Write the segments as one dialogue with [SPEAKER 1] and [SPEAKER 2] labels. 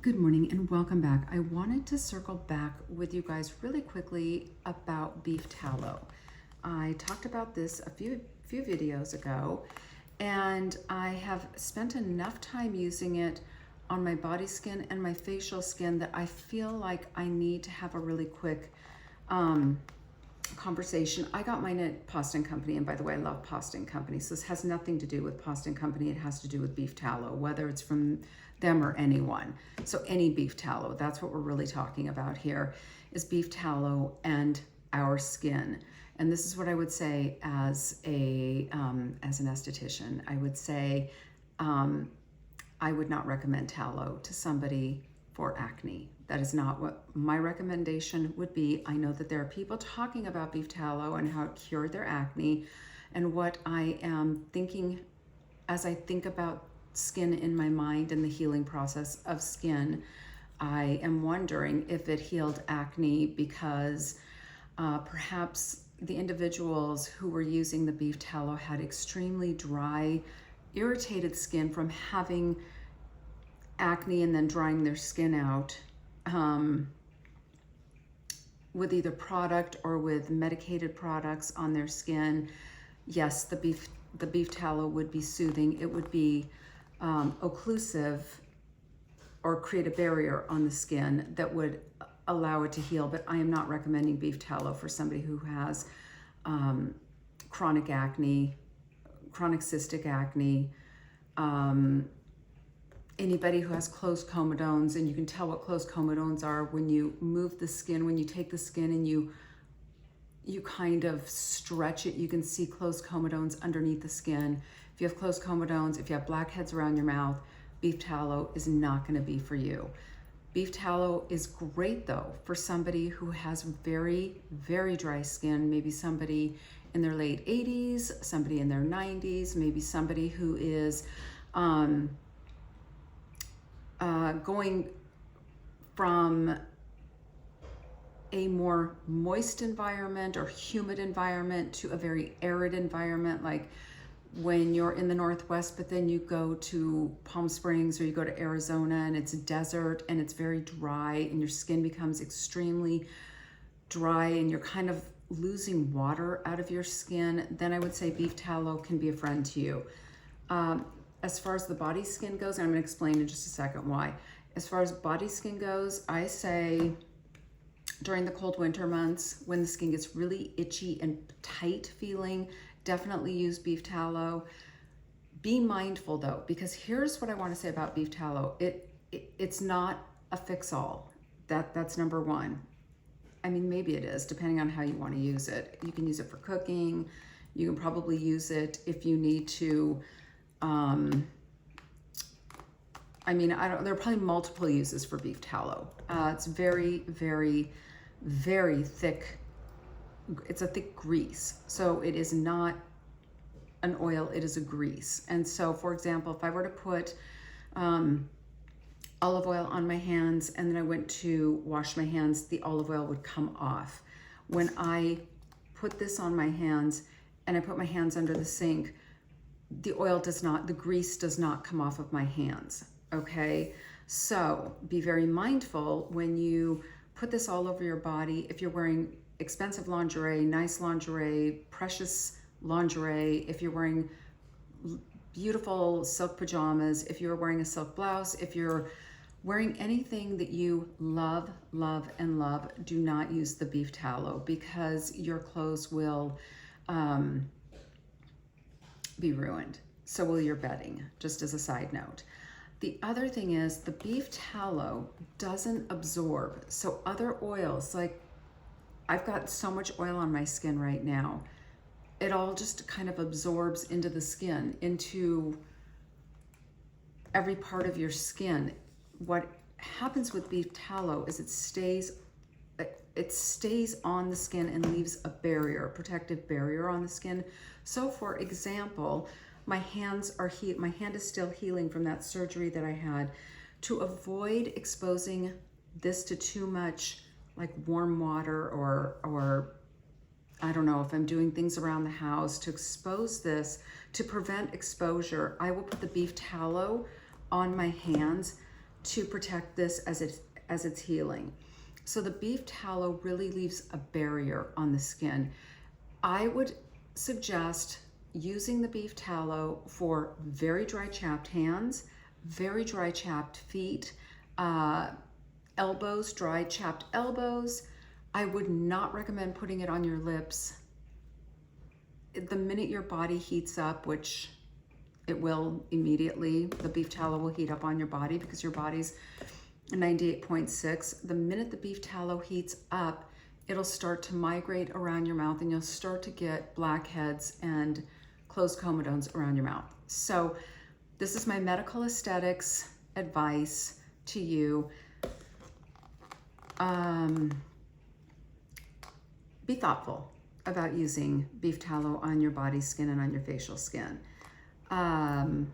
[SPEAKER 1] Good morning and welcome back. I wanted to circle back with you guys really quickly about beef tallow. I talked about this a few videos ago, and I have spent enough time using it on my body skin and my facial skin that I feel like I need to have a really quick conversation. I got mine at Poston Company, and by the way, I love Poston Company. So this has nothing to do with Poston Company. It has to do with beef tallow, whether it's from them or anyone. So any beef tallow, that's what we're really talking about here, is beef tallow and our skin. And this is what I would say as an esthetician. I would say I would not recommend tallow to somebody for acne. That is not what my recommendation would be. I know that there are people talking about beef tallow and how it cured their acne, and what I am thinking as I think about skin in my mind and the healing process of skin, I am wondering if it healed acne because perhaps the individuals who were using the beef tallow had extremely dry, irritated skin from having acne and then drying their skin out with either product or with medicated products on their skin. Yes, the beef tallow would be soothing. It would be occlusive or create a barrier on the skin that would allow it to heal. But I am not recommending beef tallow for somebody who has chronic acne, chronic cystic acne, anybody who has closed comedones. And you can tell what closed comedones are when you move the skin, when you take the skin and you kind of stretch it. You can see closed comedones underneath the skin. If you have closed comedones, if you have blackheads around your mouth, beef tallow is not going to be for you. Beef tallow is great though for somebody who has very, very dry skin, maybe somebody in their late 80s, somebody in their 90s, maybe somebody who is going from a more moist environment or humid environment to a very arid environment, like when you're in the Northwest, but then you go to Palm Springs or you go to Arizona and it's desert and it's very dry and your skin becomes extremely dry and you're kind of losing water out of your skin, then I would say beef tallow can be a friend to you. As far as the body skin goes, and I'm going to explain in just a second why. As far as body skin goes, I say during the cold winter months, when the skin gets really itchy and tight feeling, definitely use beef tallow. Be mindful though, because here's what I want to say about beef tallow. It's not a fix-all. That's number one. I mean, maybe it is, depending on how you want to use it. You can use it for cooking. You can probably use it if you need to. I mean, there are probably multiple uses for beef tallow. It's very, very, very thick. It's a thick grease. So it is not an oil, it is a grease. And so, for example, if I were to put olive oil on my hands and then I went to wash my hands, the olive oil would come off. When I put this on my hands and I put my hands under the sink, the grease does not come off of my hands, okay? So be very mindful when you put this all over your body. If you're wearing expensive lingerie, nice lingerie, precious lingerie, if you're wearing beautiful silk pajamas, if you're wearing a silk blouse, if you're wearing anything that you love, love, and love, do not use the beef tallow because your clothes will be ruined. So will your bedding, just as a side note. The other thing is the beef tallow doesn't absorb. So other oils, like I've got so much oil on my skin right now, it all just kind of absorbs into the skin, into every part of your skin. What happens with beef tallow is it stays on the skin and leaves a barrier, a protective barrier on the skin. So for example, my hand is still healing from that surgery that I had. To avoid exposing this to too much like warm water or I don't know, if I'm doing things around the house, to expose this, to prevent exposure, I will put the beef tallow on my hands to protect this as it's healing. So the beef tallow really leaves a barrier on the skin. I would suggest using the beef tallow for very dry chapped hands, very dry chapped feet, elbows, dry chapped elbows. I would not recommend putting it on your lips. The minute your body heats up, which it will immediately, the beef tallow will heat up on your body because your body's 98.6. The minute the beef tallow heats up, it'll start to migrate around your mouth and you'll start to get blackheads and closed comedones around your mouth. So this is my medical aesthetics advice to you. Be thoughtful about using beef tallow on your body skin and on your facial skin. I'm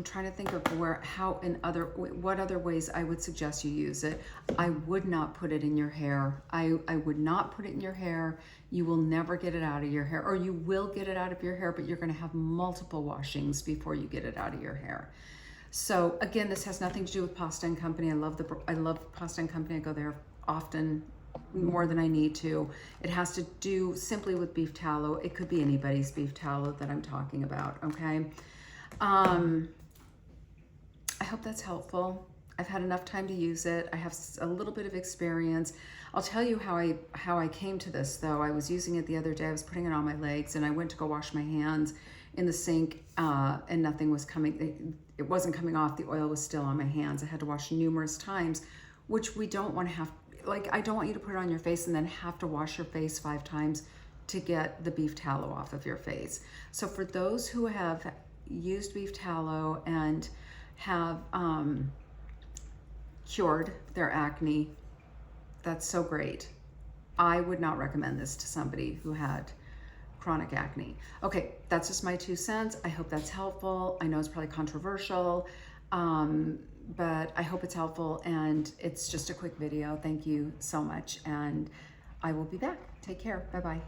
[SPEAKER 1] trying to think of what other ways I would suggest you use it. I would not put it in your hair. I would not put it in your hair. You will never get it out of your hair, or you will get it out of your hair, but you're gonna have multiple washings before you get it out of your hair. So again, this has nothing to do with Pasta and Company. I love Pasta and Company. I go there often, more than I need to. It has to do simply with beef tallow. It could be anybody's beef tallow that I'm talking about, okay? I hope that's helpful. I've had enough time to use it. I have a little bit of experience. I'll tell you how I came to this though. I was using it the other day. I was putting it on my legs and I went to go wash my hands in the sink and nothing was coming. It wasn't coming off. The oil was still on my hands. I had to wash numerous times, which we don't want to have. Like, I don't want you to put it on your face and then have to wash your face 5 times to get the beef tallow off of your face. So for those who have used beef tallow and have cured their acne, that's so great. I would not recommend this to somebody who had chronic acne. Okay, that's just my 2 cents. I hope that's helpful. I know it's probably controversial, but I hope it's helpful, and it's just a quick video. Thank you so much, and I will be back. Take care. Bye-bye.